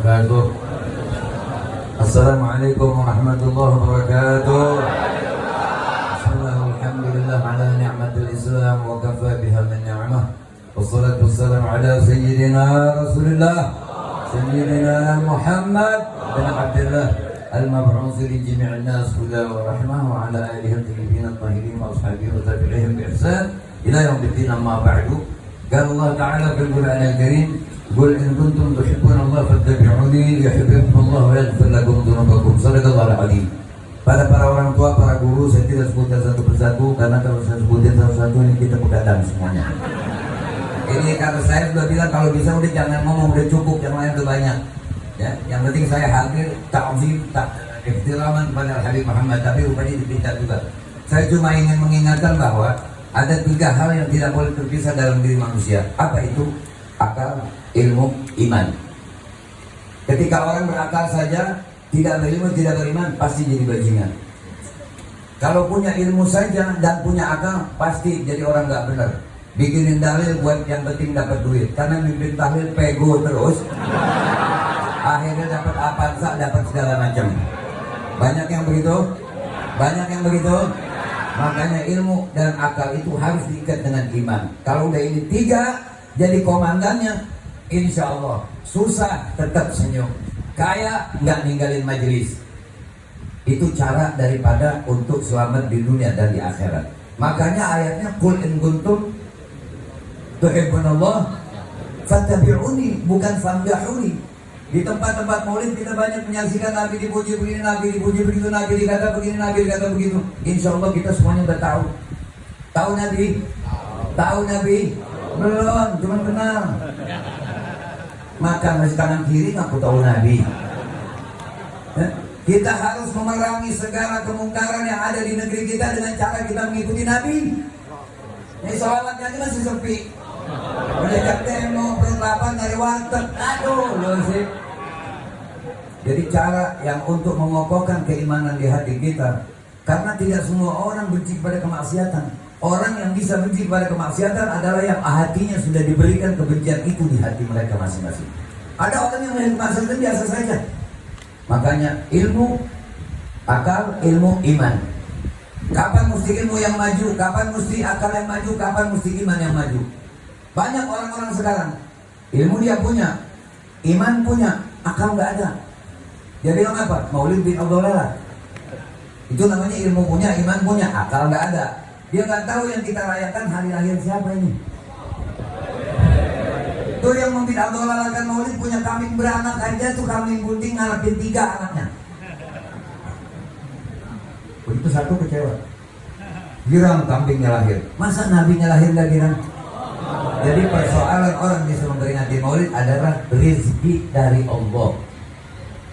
وبركاته. السلام عليكم ورحمة الله وبركاته. بسم الله والحمد لله على نعمة الإسلام وكفى بها من نعمة، والصلاة والسلام على سيدنا رسول الله سيدنا محمد بن عبد الله المبعوث لجميع الناس هدى ورحمة، وعلى آله الطيبين الطاهرين وأصحابه وتابعيهم بإحسان إلى يوم الدين. أما بعد، قال الله تعالى في القرآن الكريم: قل إن كنتم تحبون الله فاتبعوني يحببكم الله ويغفر لكم ذنوبكم. Shadaqallahul Adzim. Para orang tua, para guru, saya tidak sebutkan satu persatu karena kalau saya sebutin satu-satu ini kita begadang semuanya. Ini kata saya sudah bilang kalau bisa udah jangan ngomong, udah cukup, yang lain udah banyak. Ya, yang penting saya hadir ta'zim, ihtiraman kepada Habib Muhammad, tapi rupanya dipinta juga. Saya cuma ingin mengingatkan bahwa ada 3 hal yang tidak boleh terpisah dalam diri manusia. Apa itu? Akal, ilmu, iman. Ketika orang berakal saja, tidak berilmu, tidak beriman, pasti jadi bajingan. Kalau punya ilmu saja dan punya akal, pasti jadi orang nggak benar. Bikinin dalil buat yang penting dapat duit, karena mimpin tahlil pego terus, akhirnya dapat apansa, dapat segala macam. Banyak yang begitu, banyak yang begitu. Makanya ilmu dan akal itu harus diikat dengan iman. Kalau udah ini 3 jadi komandannya, insya Allah susah tetap senyum, kaya nggak ninggalin majelis. Itu cara daripada untuk selamat di dunia dan di akhirat. Makanya ayatnya qul in kuntum tuhibbunallah fattabi'uni, bukan famdahuni. Di tempat-tempat maulid kita banyak menyaksikan Nabi dipuji begini, Nabi dipuji begitu, Nabi dikata begini, Nabi dikata begitu. Insya Allah kita semuanya udah tahu. Tahu Nabi? Tahu Nabi? Belum, cuma kenal. Maka masih kanan kiri ngaku tahu Nabi. Kita harus memerangi segala kemungkaran yang ada di negeri kita dengan cara kita mengikuti Nabi. Ini sholatnya aja masih sepi. Mereka demo, berlapan dari warteg. Aduh, loh sih. Jadi cara yang untuk mengokohkan keimanan di hati kita, karena tidak semua orang benci kepada kemaksiatan. Orang yang bisa benci kepada kemaksiatan adalah yang hatinya sudah diberikan kebencian itu di hati mereka masing-masing. Ada orang yang melihat kemaksiatan biasa saja. Makanya ilmu, akal, ilmu, iman. Kapan mesti ilmu yang maju, kapan mesti akal yang maju, kapan mesti iman yang maju. Banyak orang-orang sekarang, ilmu dia punya, iman punya, akal nggak ada. Dia bilang apa? Maulid bin Abdullah. Itu namanya ilmu punya, iman punya, akal nggak ada. Dia nggak tahu yang kita rayakan hari lahir siapa ini. Itu yang membina Abdullah kan maulid punya kambing beranak aja tuh, kambing bunting ngalapin 3 anaknya. Begitu satu kecewa, girang kambingnya lahir. Masa nabinya lahir nggak girang? Jadi persoalan orang bisa memperingati maulid adalah rezeki dari Allah.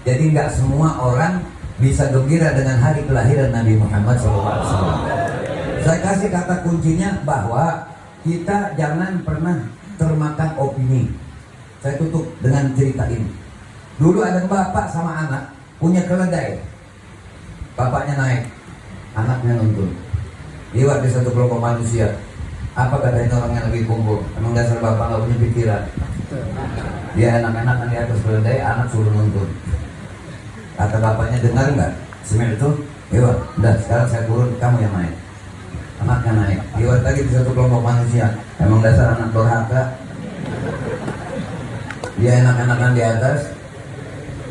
Jadi nggak semua orang bisa gembira dengan hari kelahiran Nabi Muhammad SAW. Saya kasih kata kuncinya bahwa kita jangan pernah termakan opini. Saya tutup dengan cerita ini. Dulu ada bapak sama anak punya keledai. Bapaknya naik, anaknya nuntun. Lewat di satu kelompok manusia. Apa katanya orang yang lagi kumpul? Emang dasar bapak nggak punya pikiran. Dia anak-anak di atas keledai, anak suruh nuntun. Kata bapaknya, dengar nggak? Semir itu, iya, udah sekarang saya turun, kamu yang naik. Anaknya naik, lewat lagi di satu kelompok manusia. Emang dasar anak durhaka. Dia enak-enakan di atas,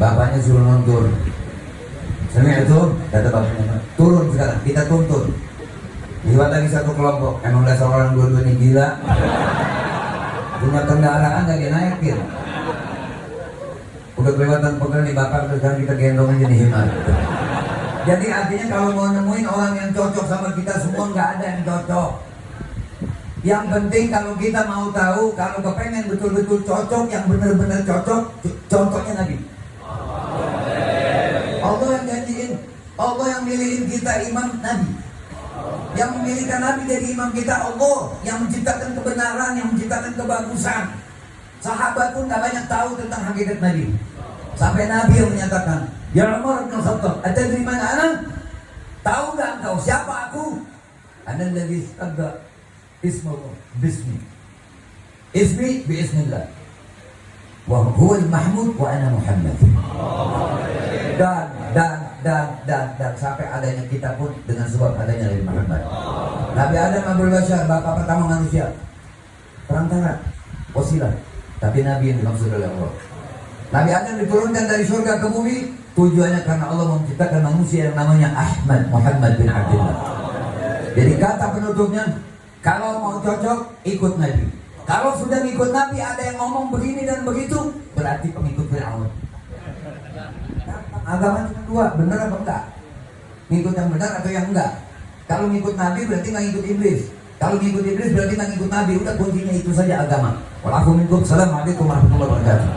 bapaknya suruh nuntun. Semir itu, kata bapaknya, turun sekarang, kita tuntun. Lewat lagi satu kelompok, emang dasar orang dua-duanya gila. Punya kendaraan gak dinaikin. Udah kelewatan pegel nih bapak, terus sekarang kita gendong aja nih himar. Jadi artinya kalau mau nemuin orang yang cocok sama kita semua, nggak ada yang cocok. Yang penting kalau kita mau tahu, kalau kepengen betul-betul cocok, yang benar-benar cocok, contohnya Nabi. Allah yang janjiin, Allah yang milihin kita imam Nabi. Yang memilihkan Nabi jadi imam kita Allah, yang menciptakan kebenaran, yang menciptakan kebagusan. Sahabat pun gak banyak tahu tentang hakikat Nabi. Sampai Nabi yang menyatakan, Ya Umar bin Khattab, atadri man ana? Tahu gak engkau siapa aku? Ana alladhi istabda ismu bismi. Ismi bi ismillah. wa huwal mahmud wa ana Muhammad. Dan sampai adanya kita pun dengan sebab adanya Nabi Muhammad. Nabi Adam Abul Bashar, bapak pertama manusia, perantara, wasilah, tapi Nabi yang dimaksud oleh Allah. Nabi Adam diturunkan dari surga ke bumi tujuannya karena Allah menciptakan manusia yang namanya Ahmad Muhammad bin Abdullah. Jadi kata penutupnya, kalau mau cocok ikut Nabi. Kalau sudah ikut Nabi ada yang ngomong begini dan begitu, berarti pengikut Fir'aun. Agama cuma dua, benar apa enggak? Ngikut yang benar atau yang enggak? Kalau ngikut Nabi berarti nggak ngikut iblis. Kalau ngikut iblis berarti nggak ngikut Nabi. Udah kuncinya itu saja agama. Wassalamualaikum warahmatullahi wabarakatuh.